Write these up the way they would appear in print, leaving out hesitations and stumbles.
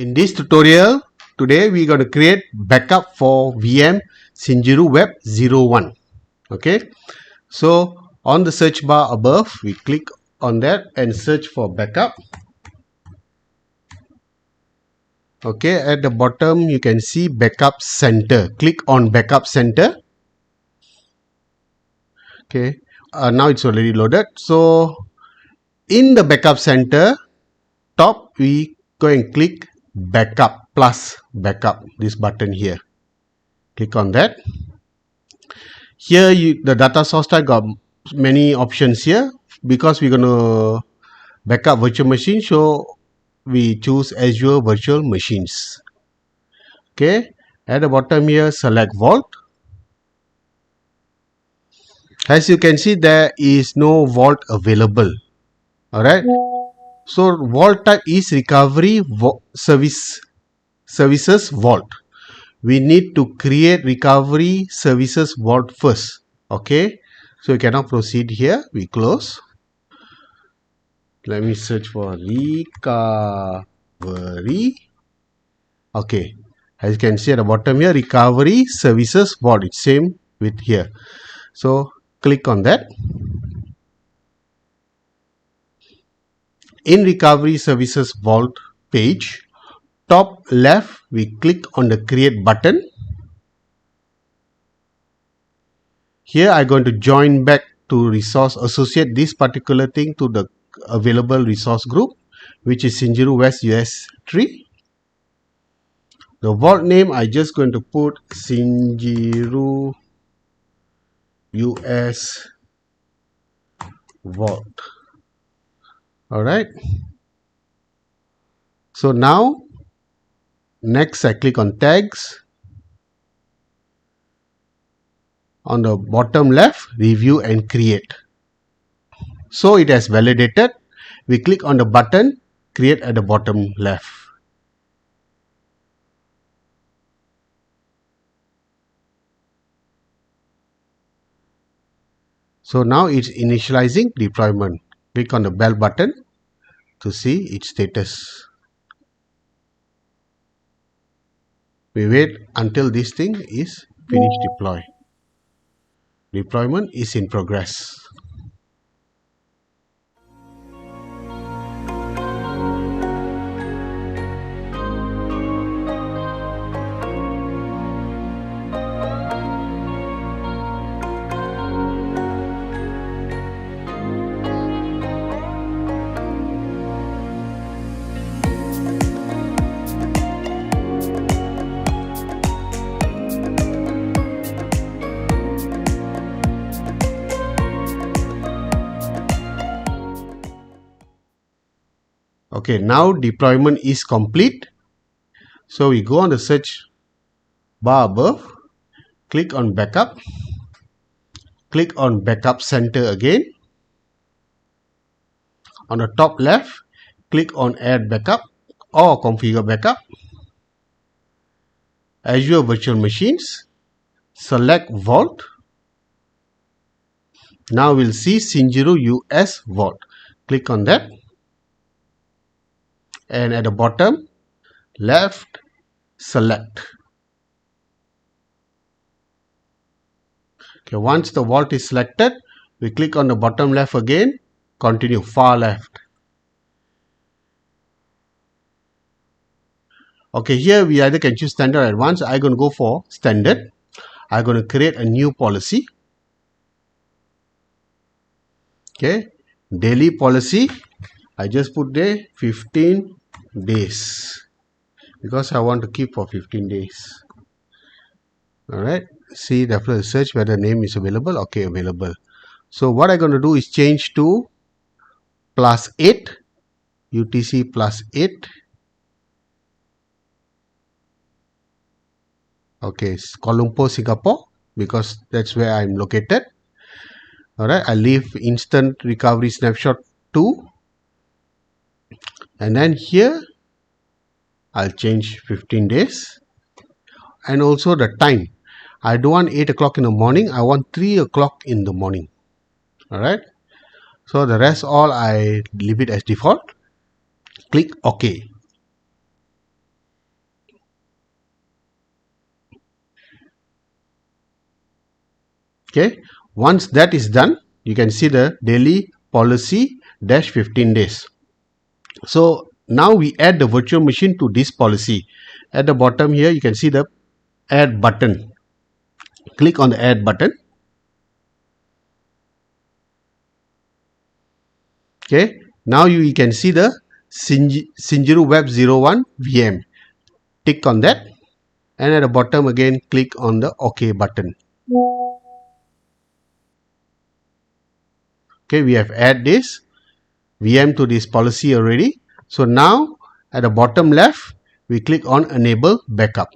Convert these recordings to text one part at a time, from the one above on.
In this tutorial, today we're going to create backup for VM Sinjiru Web 01. Okay, so on the search bar above, we click on that and search for backup. Okay, at the bottom you can see backup center. Click on backup center. Okay, now it's already loaded. So in the backup center top, we go and click backup plus backup, this button here. Click on that. Here the data source type got many options here. Because we're going to backup virtual machine, so we choose Azure virtual machines. Okay, at the bottom here select vault. As you can see, there is no vault available. Alright, so vault type is recovery services vault. We need to create recovery services vault first. Okay, so we cannot proceed here. We close. Let me search for recovery. Okay, as you can see at the bottom here, recovery services vault. It's same with here. So click on that. In recovery services vault page, top left, we click on the create button. Here I'm going to join back to resource, associate this particular thing to the available resource group, which is Sinjiru West US 3. The vault name I just going to put Sinjiru US vault. Alright, so now next I click on tags. On the bottom left, review and create. So it has validated. We click on the button create at the bottom left. So now it's initializing deployment. Click on the bell button to see its status. We wait until this thing is finished deploy. Deployment is in progress. Okay, now deployment is complete. So we go on the search bar above, click on backup, click on backup center again. On the top left, click on add backup or configure backup. Azure virtual machines, select vault. Now we'll see Sinjiru US vault. Click on that. And at the bottom left, select. Okay, once the vault is selected, we click on the bottom left again, continue far left. Okay, here we either can choose standard or advanced. I'm going to go for standard. I'm going to create a new policy. Okay, daily policy. I just put there 15 days because I want to keep for 15 days. Alright, see the search whether name is available. Okay, available. So what I'm going to do is change to +8 UTC +8. Okay, Kuala Lumpur, Singapore, because that's where I'm located. Alright, I leave instant recovery snapshot 2. And then here I'll change 15 days. And also the time. I don't want 8 o'clock in the morning. I want 3 o'clock in the morning. Alright. So the rest all I leave it as default. Click OK. Okay, once that is done, you can see the daily policy dash 15 days. So now we add the virtual machine to this policy. At the bottom here, you can see the add button. Click on the add button. Okay, now you can see the Sinjuru Web 01 VM. Tick on that, and at the bottom again click on the OK button. Okay, we have add this VM to this policy already. So now at the bottom left, we click on enable backup.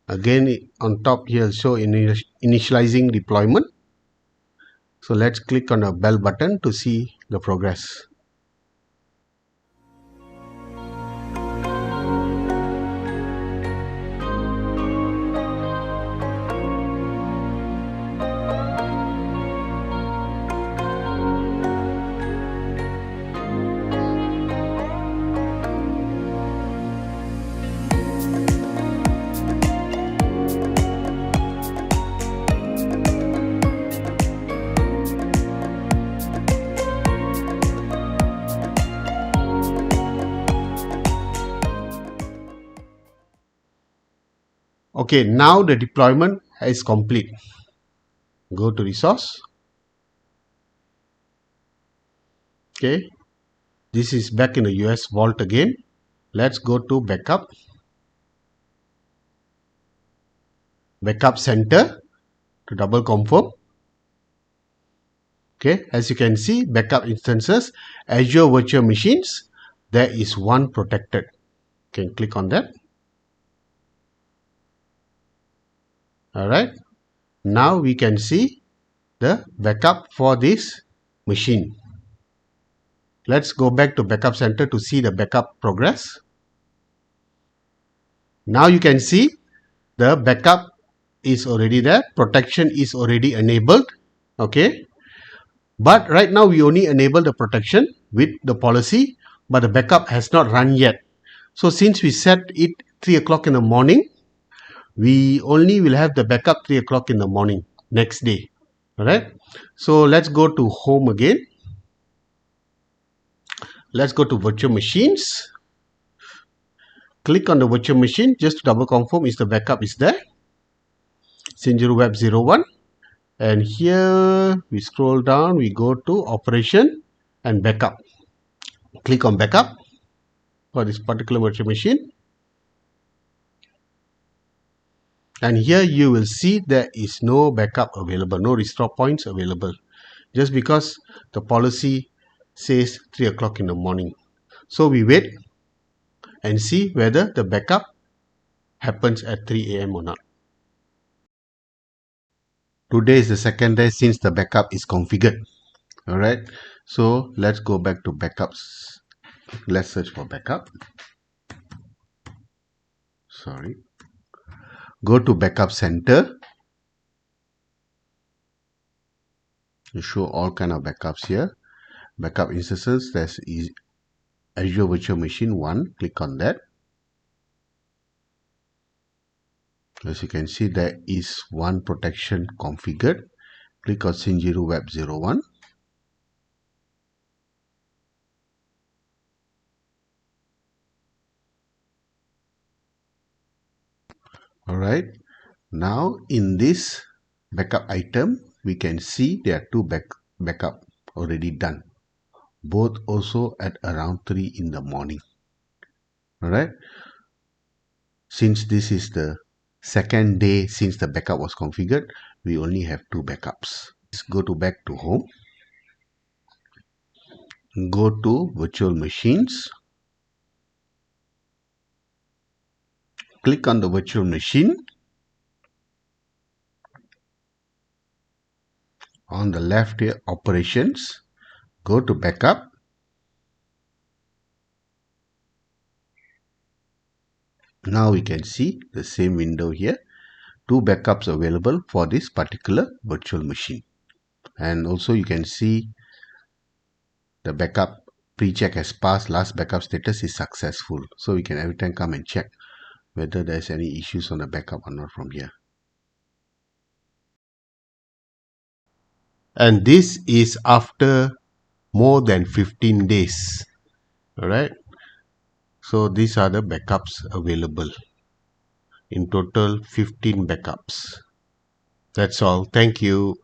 Again on top here show initializing deployment. So let's click on the bell button to see the progress. Okay, now the deployment is complete. Go to resource. Okay, this is back in the US vault again. Let's go to backup. Backup center to double confirm. Okay, as you can see, backup instances, Azure virtual machines, there is one protected. You can click on that. Alright, now we can see the backup for this machine. Let's go back to backup center to see the backup progress. Now you can see the backup is already there, protection is already enabled. Okay, but right now we only enable the protection with the policy, but the backup has not run yet. So since we set it 3 o'clock in the morning, we only will have the backup 3 o'clock in the morning next day. Alright, so let's go to home again. Let's go to virtual machines. Click on the virtual machine just to double confirm is the backup is there. Sinjuru Web 01. And here we scroll down, we go to operation and backup. Click on backup for this particular virtual machine. And here you will see there is no backup available, no restore points available, just because the policy says 3 o'clock in the morning. So we wait and see whether the backup happens at 3 a.m. or not. Today is the second day since the backup is configured. Alright, so let's go back to backups. Let's search for backup. Sorry. Go to backup center. You show all kind of backups here. Backup instances, there's Azure Virtual Machine 1. Click on that. As you can see, there is one protection configured. Click on Sinjuru Web 01. Alright, now in this backup item, we can see there are two backup already done. Both also at around 3 in the morning. Alright, since this is the second day since the backup was configured, we only have two backups. Let's go to back to home. Go to virtual machines. Click on the virtual machine. On the left here, operations. Go to backup. Now we can see the same window here. Two backups available for this particular virtual machine. And also you can see the backup pre-check has passed, last backup status is successful. So we can every time come and check whether there's any issues on the backup or not from here. and this is after more than 15 days. All right, so these are the backups available. In total 15 backups. That's all. Thank you.